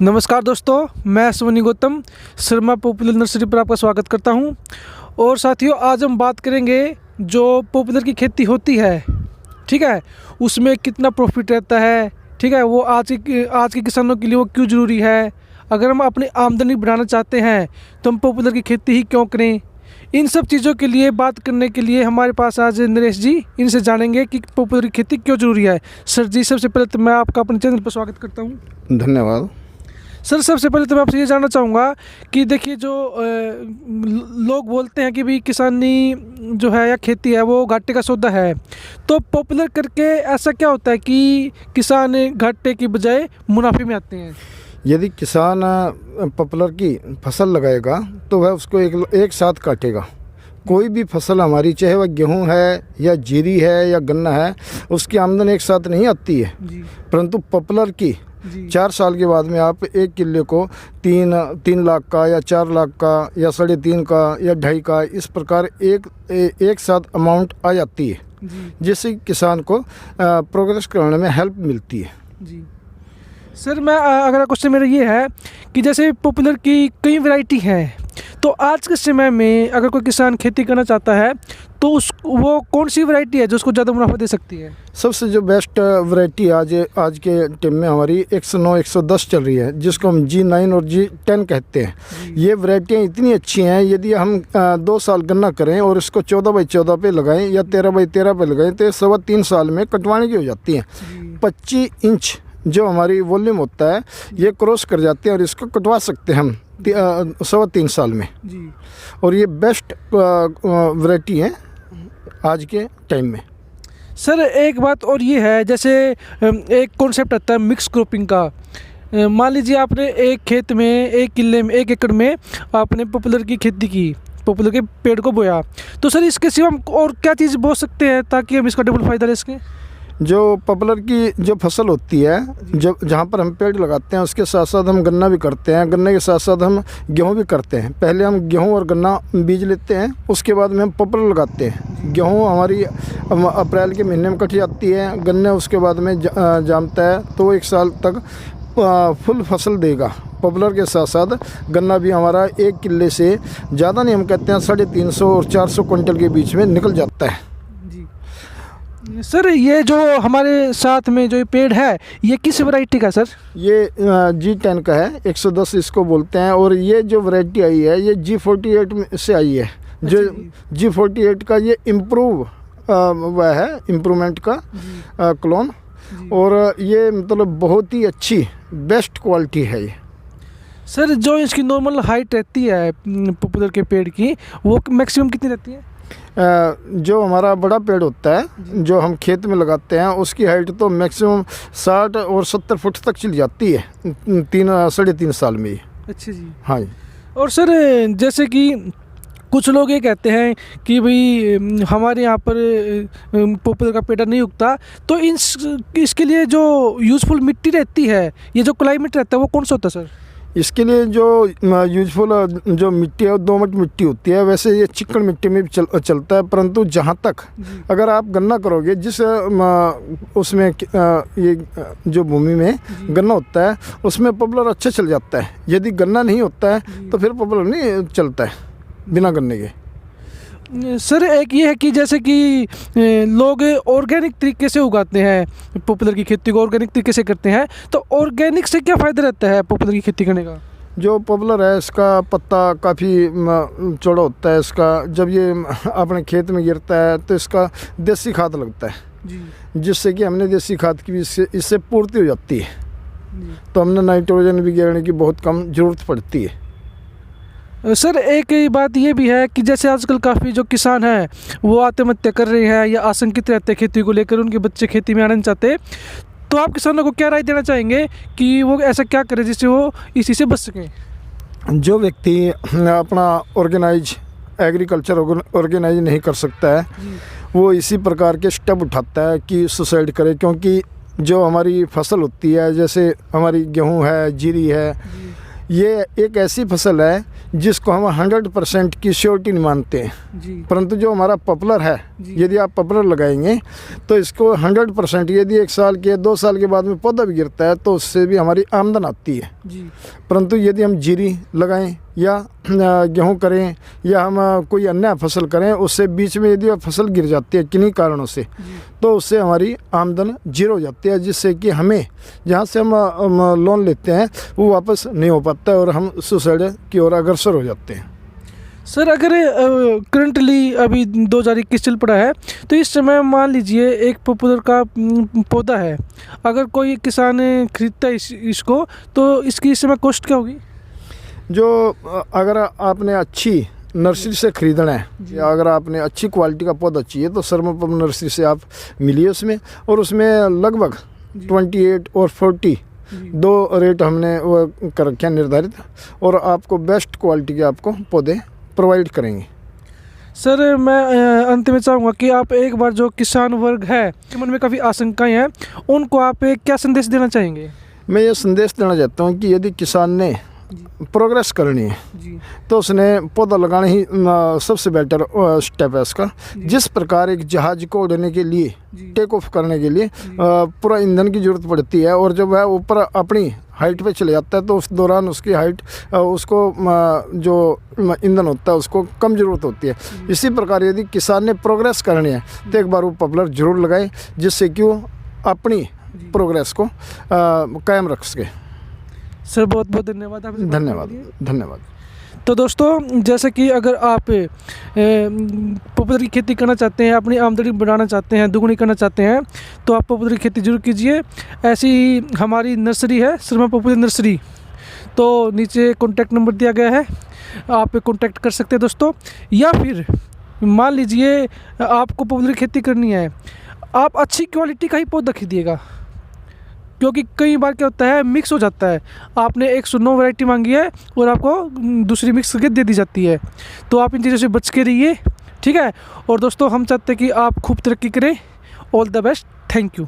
नमस्कार दोस्तों, मैं अश्विनी गौतम शर्मा पॉपुलर नर्सरी पर आपका स्वागत करता हूं। और साथियों, आज हम बात करेंगे जो पॉपुलर की खेती होती है, ठीक है, उसमें कितना प्रॉफिट रहता है, ठीक है, वो आज के किसानों के लिए वो क्यों ज़रूरी है। अगर हम अपनी आमदनी बढ़ाना चाहते हैं तो हम पॉपुलर की खेती ही क्यों करें। इन सब चीज़ों के लिए बात करने के लिए हमारे पास आज नरेश जी, इनसे जानेंगे कि पॉपुलर की खेती क्यों ज़रूरी है। सर जी, सबसे पहले तो मैं आपका अपने चैनल पर स्वागत करता हूँ। धन्यवाद सर, सबसे पहले तो मैं आपसे ये जानना चाहूँगा कि देखिए, जो लोग बोलते हैं कि भाई किसानी जो है या खेती है वो घाटे का सौदा है, तो पॉपुलर करके ऐसा क्या होता है कि किसान घाटे की बजाय मुनाफे में आते हैं। यदि किसान पॉपुलर की फसल लगाएगा तो वह उसको एक साथ काटेगा। कोई भी फसल हमारी, चाहे वह गेहूं है या जीरी है या गन्ना है, उसकी आमदन एक साथ नहीं आती है जी। परंतु पॉपुलर की जी। 4 साल के बाद में आप 1 किले को 3 लाख का या 4 लाख का या 3.5 का या 2.5 का, इस प्रकार एक साथ अमाउंट आ जाती है, जिससे किसान को प्रोग्रेस करने में हेल्प मिलती है। जी सर, मैं अगला क्वेश्चन मेरा ये है कि जैसे पॉपुलर की कई वैरायटी हैं, तो आज के समय में अगर कोई किसान खेती करना चाहता है तो वो कौन सी वैरायटी है जो उसको ज़्यादा मुनाफा दे सकती है। सबसे जो बेस्ट वैरायटी आज के टाइम में हमारी 109 110 चल रही है, जिसको हम G9 और G10 कहते हैं। ये वैरायटियाँ इतनी अच्छी हैं, यदि हम 2 साल गन्ना करें और इसको 14x14 पे लगाएं या 13x13 पे लगाएं तो 3.25 साल में कटवाने की हो जाती हैं। 25 इंच जो हमारी वॉल्यूम होता है ये क्रॉस कर जाते हैं और इसको कटवा सकते हैं हम 3.25 साल में जी। और और ये बेस्ट वैरायटी है आज के टाइम में। सर, एक बात और ये है, जैसे एक कॉन्सेप्ट आता है मिक्स क्रॉपिंग का। मान लीजिए आपने एक खेत में 1 किले में 1 एकड़ में आपने पॉपुलर की खेती की, पॉपुलर के पेड़ को बोया, तो सर इसके सिवा हम और क्या चीज़ बो सकते हैं ताकि हम इसका डबल फ़ायदा ले सकें। जो पॉपुलर की जो फसल होती है, जब जहाँ पर हम पेड़ लगाते हैं उसके साथ साथ हम गन्ना भी करते हैं, गन्ने के साथ साथ हम गेहूँ भी करते हैं। पहले हम गेहूँ और गन्ना बीज लेते हैं, उसके बाद में हम पॉपुलर लगाते हैं। गेहूँ हमारी अप्रैल के महीने में कट जाती है, गन्ने उसके बाद में जामता है, तो 1 साल तक फुल फसल देगा। पॉपुलर के साथ साथ गन्ना भी हमारा 1 किले से ज़्यादा नहीं, हम कहते हैं 350 और 400 क्विंटल के बीच में निकल जाता है। सर, ये जो हमारे साथ में जो पेड़ है ये किस वैरायटी का सर। ये G10 का है, 110 इसको बोलते हैं। और ये जो वैरायटी आई है ये G48 से आई है। जो G48 का ये वह है इम्प्रूवमेंट का क्लोन, और ये मतलब बहुत ही अच्छी बेस्ट क्वालिटी है ये। सर, जो इसकी नॉर्मल हाइट रहती है पॉपुलर के पेड़ की, वो मैक्सिमम कितनी रहती है। जो हमारा बड़ा पेड़ होता है जो हम खेत में लगाते हैं, उसकी हाइट तो मैक्सिमम 60 और 70 फुट तक चली जाती है 3.5 साल में ही। अच्छा जी। हाँ जी। और सर, जैसे कि कुछ लोग ये कहते हैं कि भाई हमारे यहाँ पर पॉपुलर का पेड़ नहीं उगता, तो इसके लिए जो यूज़फुल मिट्टी रहती है, ये जो क्लाइमेट रहता है, वो कौन सा होता है सर। इसके लिए जो यूजफुल जो मिट्टी है वो दोमट मिट्टी होती है। वैसे ये चिकन मिट्टी में भी चलता है, परंतु जहाँ तक अगर आप गन्ना करोगे, जिस उसमें ये जो भूमि में गन्ना होता है उसमें पॉपुलर अच्छा चल जाता है। यदि गन्ना नहीं होता है तो फिर पॉपुलर नहीं चलता है बिना गन्ने के। सर, एक ये है कि जैसे कि लोग ऑर्गेनिक तरीके से उगाते हैं, पॉपुलर की खेती को ऑर्गेनिक तरीके से करते हैं, तो ऑर्गेनिक से क्या फ़ायदा रहता है पॉपुलर की खेती करने का। जो पॉपुलर है इसका पत्ता काफ़ी चौड़ा होता है। इसका जब ये अपने खेत में गिरता है तो इसका देसी खाद लगता है जी, जिससे कि हमने देसी खाद की भी इससे पूर्ति हो जाती है। तो हमने नाइट्रोजन भी गिरने की बहुत कम ज़रूरत पड़ती है। सर, एक बात ये भी है कि जैसे आजकल काफ़ी जो किसान हैं वो आत्महत्या कर रहे हैं या आशंकित रहते हैं खेती को लेकर, उनके बच्चे खेती में आना नहीं चाहते, तो आप किसानों को क्या राय देना चाहेंगे कि वो ऐसा क्या करें जिससे वो इसी से बच सकें। जो व्यक्ति अपना एग्रीकल्चर ऑर्गेनाइज नहीं कर सकता है, वो इसी प्रकार के स्टेप उठाता है कि सुसाइड करे। क्योंकि जो हमारी फसल होती है, जैसे हमारी गेहूँ है, जीरी है, ये एक ऐसी फसल है जिसको हम 100% की श्योरिटी नहीं मानते हैं। जी परंतु जो हमारा पॉपुलर है, जी। यदि आप पॉपुलर लगाएंगे तो इसको 100%, यदि 1 साल के 2 साल के बाद में पौधा भी गिरता है तो उससे भी हमारी आमदन आती है। जी परंतु यदि हम जीरी लगाएं या गेहूं करें या हम कोई अन्य फसल करें, उससे बीच में यदि फसल गिर जाती है किन्हीं कारणों से, जी तो उससे हमारी आमदन जीरो हो जाती है, जिससे कि हमें जहाँ से हम लोन लेते हैं वो वापस नहीं हो पाता है और हम सुसाइड की ओर अग्रसर हो जाते हैं। सर, अगर करंटली अभी 2021 चल पड़ा है, तो इस समय मान लीजिए एक पॉपुलर का पौधा है, अगर कोई किसान खरीदता है इसको, तो इसकी इस समय कॉस्ट क्या होगी? जो अगर आपने अच्छी नर्सरी से ख़रीदना है या अगर आपने अच्छी क्वालिटी का पौधा चाहिए तो सर्वोपम नर्सरी से आप मिलिए उसमें, और उसमें लगभग 28 और 40 दो रेट हमने वो कर रखे हैं निर्धारित, और आपको बेस्ट क्वालिटी के आपको पौधे प्रोवाइड करेंगे। सर, मैं अंत में चाहूँगा कि आप एक बार जो किसान वर्ग है के मन में काफ़ी आशंकाएं हैं, उनको आप क्या संदेश देना चाहेंगे? मैं ये संदेश देना चाहता हूँ कि यदि किसान ने प्रोग्रेस करनी है जी तो उसने पौधा लगाना ही सबसे बेटर स्टेप है इसका। जिस प्रकार एक जहाज को उड़ने के लिए, टेक ऑफ करने के लिए पूरा ईंधन की ज़रूरत पड़ती है, और जब वह ऊपर अपनी हाइट पे चले जाता है तो उस दौरान उसकी हाइट, उसको जो ईंधन होता है उसको कम ज़रूरत होती है। इसी प्रकार यदि किसान ने प्रोग्रेस करनी है तो एक बार वो पॉपुलर जरूर लगाए, जिससे कि वो अपनी प्रोग्रेस को कायम रख सके। सर, बहुत बहुत धन्यवाद। आपसे बात करने के लिए। धन्यवाद। तो दोस्तों, जैसे कि अगर आप पॉपुलर की खेती करना चाहते हैं, अपनी आमदनी बढ़ाना चाहते हैं, दुगुनी करना चाहते हैं, तो आप पॉपुलर की खेती जरूर कीजिए। ऐसी हमारी नर्सरी है, शर्मा पॉपुलर नर्सरी, तो नीचे कॉन्टैक्ट नंबर दिया गया है, आप कॉन्टैक्ट कर सकते हैं दोस्तों। या फिर मान लीजिए आपको पॉपुलर खेती करनी है, आप अच्छी क्वालिटी का ही पौधा खरीदिएगा, क्योंकि कई बार क्या होता है, मिक्स हो जाता है। आपने 109 वैरायटी मांगी है और आपको दूसरी मिक्स करके दे दी जाती है, तो आप इन चीज़ों से बच के रहिए, ठीक है। और दोस्तों, हम चाहते हैं कि आप खूब तरक्की करें। All the best, thank you.